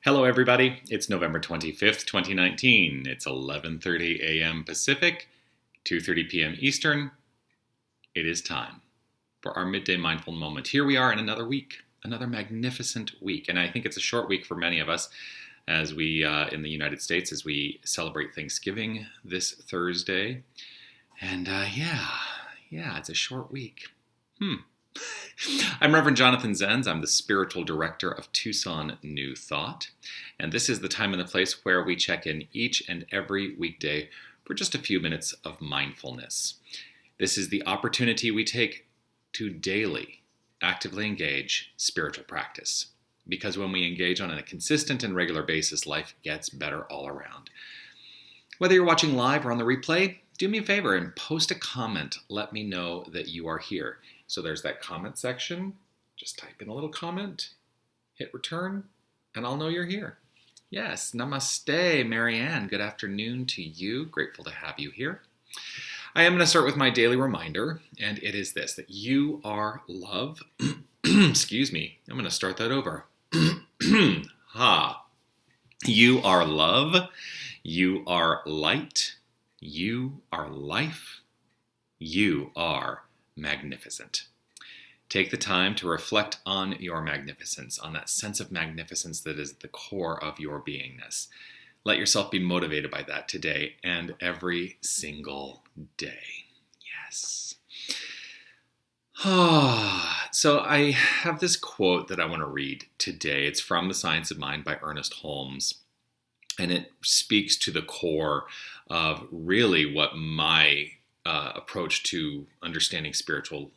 Hello everybody, it's November 25th, 2019. It's 11:30 a.m. Pacific, 2:30 p.m. Eastern. It is time for our midday mindful moment. Here we are in another week, another magnificent week. And I think it's a short week for many of us as we, in the United States, as we celebrate Thanksgiving this Thursday. And yeah, it's a short week. I'm Reverend Jonathan Zenz. I'm the spiritual director of Tucson New Thought. And this is the time and the place where we check in each and every weekday for just a few minutes of mindfulness. This is the opportunity we take to daily actively engage spiritual practice. Because when we engage on a consistent and regular basis, life gets better all around. Whether you're watching live or on the replay, do me a favor and post a comment. Let me know that you are here. So there's that comment section. Just type in a little comment, hit return, and I'll know you're here. Yes, namaste, Marianne. Good afternoon to you. Grateful to have you here. I am going to start with my daily reminder, and it is this, that you are love. Excuse me. I'm going to start that over. You are love. You are light. You are life. You are magnificent. Take the time to reflect on your magnificence, on that sense of magnificence that is the core of your beingness. Let yourself be motivated by that today and every single day. Yes. So I have this quote that I want to read today. It's from The Science of Mind by Ernest Holmes. And it speaks to the core of really what my approach to understanding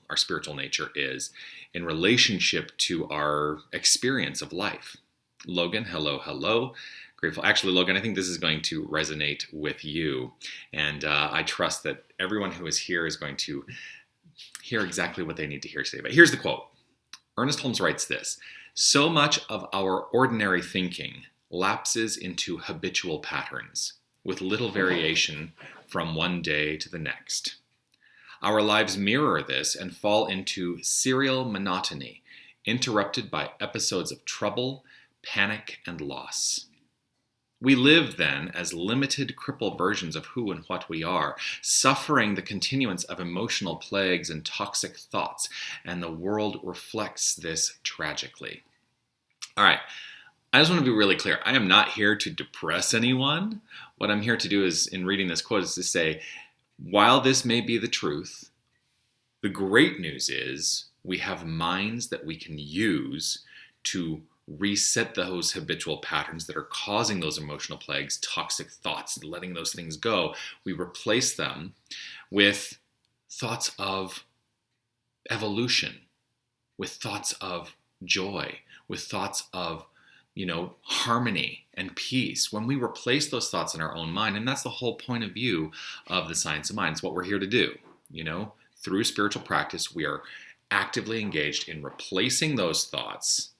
our spiritual nature is in relationship to our experience of life. Logan, hello. Grateful. Actually, Logan, I think this is going to resonate with you. And I trust that everyone who is here is going to hear exactly what they need to hear today. But here's the quote. Ernest Holmes writes this: "So much of our ordinary thinking lapses into habitual patterns, with little variation from one day to the next. Our lives mirror this and fall into serial monotony, interrupted by episodes of trouble, panic, and loss. We live then as limited, crippled versions of who and what we are, suffering the continuance of emotional plagues and toxic thoughts, and the world reflects this tragically." All right. I just want to be really clear. I am not here to depress anyone. What I'm here to do is, in reading this quote, is to say, while this may be the truth, the great news is we have minds that we can use to reset those habitual patterns that are causing those emotional plagues, toxic thoughts, letting those things go. We replace them with thoughts of evolution, with thoughts of joy, with thoughts of harmony and peace. When we replace those thoughts in our own mind, and that's the whole point of view of the science of mind. It's what we're here to do. Through spiritual practice, we are actively engaged in replacing those thoughts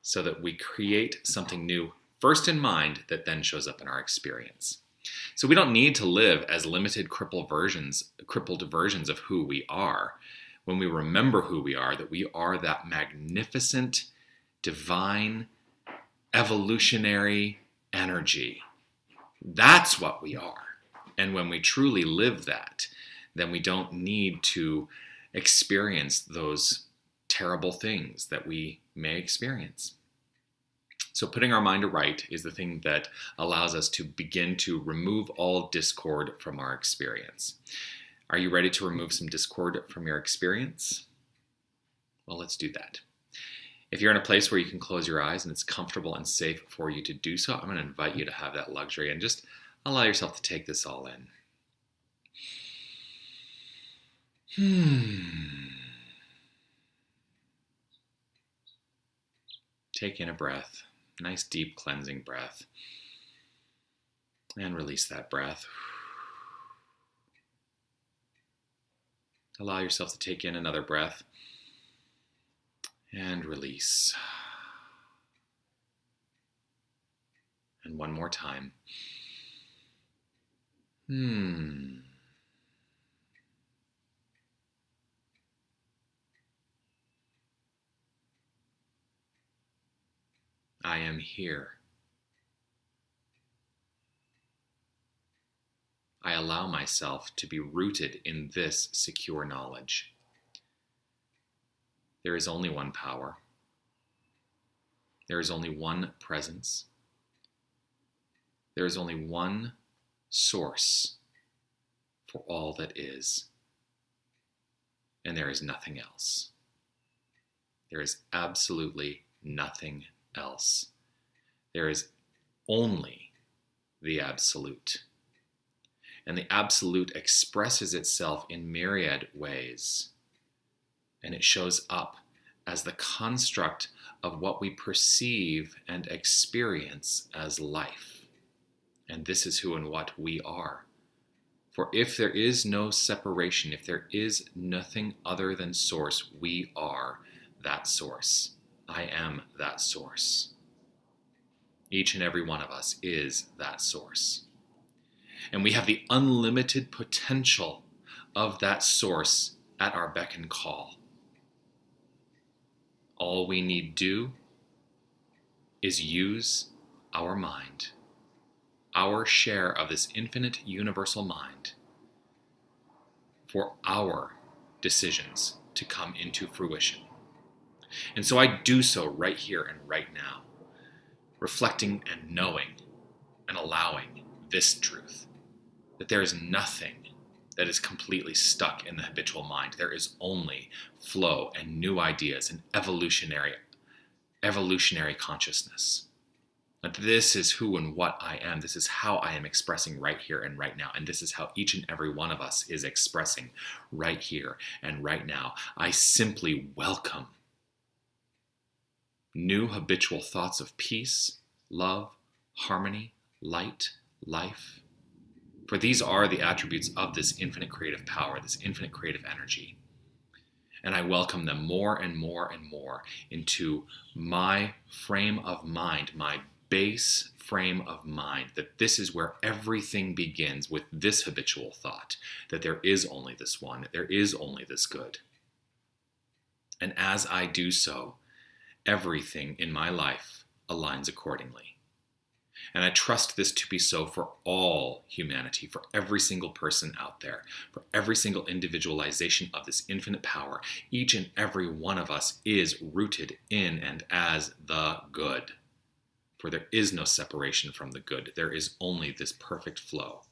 so that we create something new, first in mind, that then shows up in our experience. So we don't need to live as limited, crippled versions of who we are. When we remember who we are, that we are that magnificent, divine, evolutionary energy. That's what we are. And when we truly live that, then we don't need to experience those terrible things that we may experience. So putting our mind to right is the thing that allows us to begin to remove all discord from our experience. Are you ready to remove some discord from your experience? Well, let's do that. If you're in a place where you can close your eyes and it's comfortable and safe for you to do so, I'm going to invite you to have that luxury and just allow yourself to take this all in. Take in a breath, nice deep cleansing breath, and release that breath. Allow yourself to take in another breath and release. And one more time. I am here. I allow myself to be rooted in this secure knowledge. There is only one power. There is only one presence. There is only one source for all that is. And there is nothing else. There is absolutely nothing else. There is only the absolute. And the absolute expresses itself in myriad ways. And it shows up as the construct of what we perceive and experience as life. And this is who and what we are. For if there is no separation, if there is nothing other than source, we are that source. I am that source. Each and every one of us is that source. And we have the unlimited potential of that source at our beck and call. All we need do is use our mind, our share of this infinite universal mind, for our decisions to come into fruition. And so I do so right here and right now, reflecting and knowing and allowing this truth, that there is nothing that is completely stuck in the habitual mind. There is only flow and new ideas and evolutionary consciousness. That this is who and what I am. This is how I am expressing right here and right now. And this is how each and every one of us is expressing right here and right now. I simply welcome new habitual thoughts of peace, love, harmony, light, life. For these are the attributes of this infinite creative power, this infinite creative energy. And I welcome them more and more and more into my frame of mind, my base frame of mind, that this is where everything begins, with this habitual thought, that there is only this one, that there is only this good. And as I do so, everything in my life aligns accordingly. And I trust this to be so for all humanity, for every single person out there, for every single individualization of this infinite power. Each and every one of us is rooted in and as the good. For there is no separation from the good. There is only this perfect flow.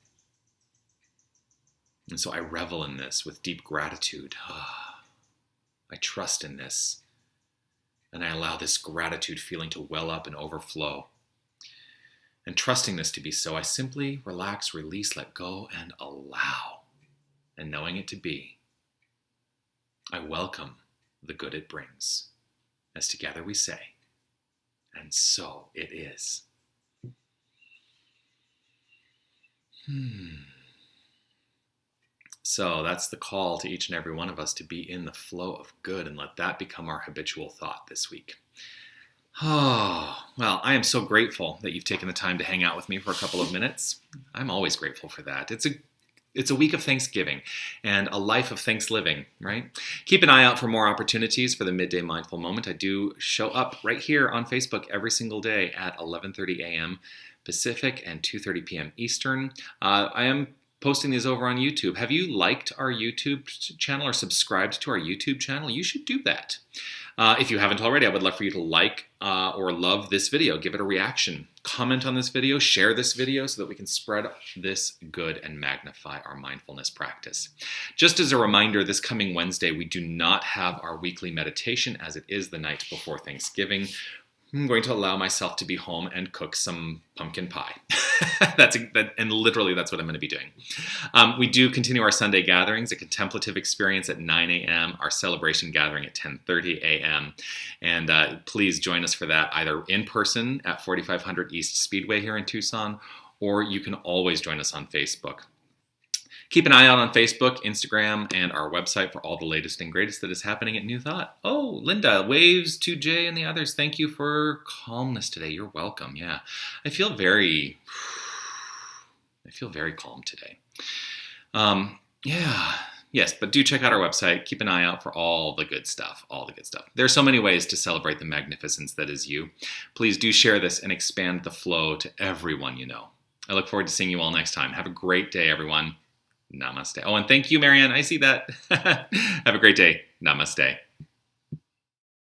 And so I revel in this with deep gratitude. I trust in this. And I allow this gratitude feeling to well up and overflow. And trusting this to be so, I simply relax, release, let go, and allow. And knowing it to be, I welcome the good it brings. As together we say, and so it is. So that's the call to each and every one of us, to be in the flow of good and let that become our habitual thought this week. Oh, well, I am so grateful that you've taken the time to hang out with me for a couple of minutes. I'm always grateful for that. It's a week of Thanksgiving and a life of Thanksliving, right? Keep an eye out for more opportunities for the Midday Mindful Moment. I do show up right here on Facebook every single day at 11:30 a.m. Pacific and 2:30 p.m. Eastern. I am posting these over on YouTube. Have you liked our YouTube channel or subscribed to our YouTube channel? You should do that. If you haven't already, I would love for you to like or love this video. Give it a reaction. Comment on this video. Share this video so that we can spread this good and magnify our mindfulness practice. Just as a reminder, this coming Wednesday, we do not have our weekly meditation, as it is the night before Thanksgiving. I'm going to allow myself to be home and cook some pumpkin pie. And literally that's what I'm going to be doing. We do continue our Sunday gatherings, a contemplative experience at 9 a.m., our celebration gathering at 10:30 a.m. And please join us for that, either in person at 4500 East Speedway here in Tucson, or you can always join us on Facebook. Keep an eye out on Facebook, Instagram, and our website for all the latest and greatest that is happening at New Thought. Oh, Linda, waves to Jay and the others. Thank you for calmness today. You're welcome. Yeah, I feel very calm today. Yes, but do check out our website. Keep an eye out for all the good stuff. There are so many ways to celebrate the magnificence that is you. Please do share this and expand the flow to everyone you know. I look forward to seeing you all next time. Have a great day, everyone. Namaste. Oh, and thank you, Marianne. I see that. Have a great day. Namaste.